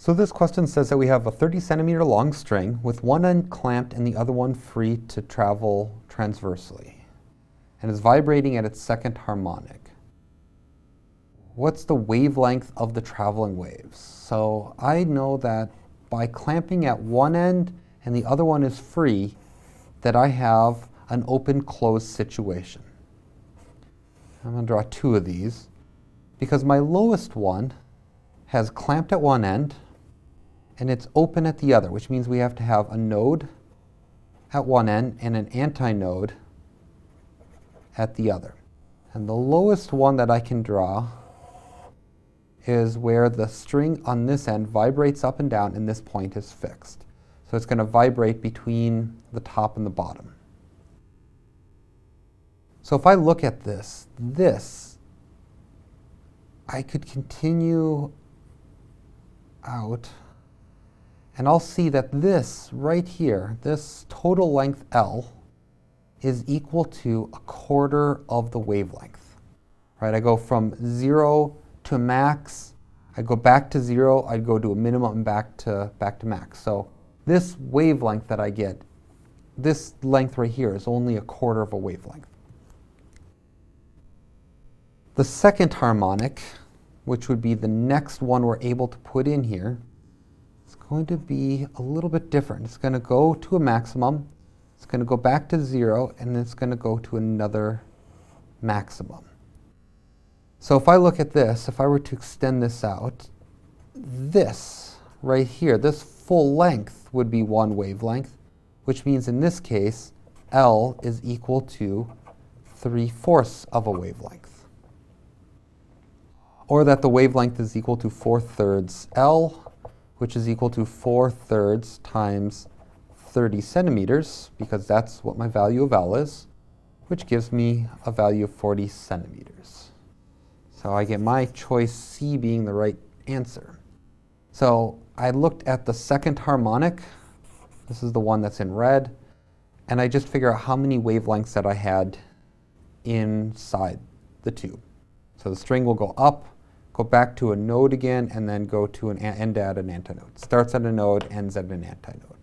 So this question says that we have a 30 centimeter long string with one end clamped and the other one free to travel transversely, and is vibrating at its second harmonic. What's the wavelength of the traveling waves? So I know that by clamping at one end and the other one is free, that I have an open-closed situation. I'm going to draw two of these because my lowest one has clamped at one end and it's open at the other, which means we have to have a node at one end and an antinode at the other. And the lowest one that I can draw is where the string on this end vibrates up and down and this point is fixed. So it's going to vibrate between the top and the bottom. So if I look at this, I could continue out and I'll see that this right here, this total length L, is equal to a quarter of the wavelength. Right? I go from 0 to max, I go back to 0, I go to a minimum and back to max. So this wavelength that I get, this length right here is only a quarter of a wavelength. The second harmonic, which would be the next one we're able to put in here, is going to be a little bit different. It's going to go to a maximum, it's going to go back to 0, and then it's going to go to another maximum. So if I look at this, if I were to extend this out, this right here, this full length would be one wavelength, which means in this case, L is equal to 3/4 of a wavelength. Or that the wavelength is equal to 4/3 L, which is equal to 4/3 times 30 centimeters, because that's what my value of L is, which gives me a value of 40 centimeters. So I get my choice C being the right answer. So I looked at the second harmonic. This is the one that's in red. And I just figure out how many wavelengths that I had inside the tube. So the string will go up, go back to a node again, and then go to an end at an antinode. Starts at a node, ends at an antinode.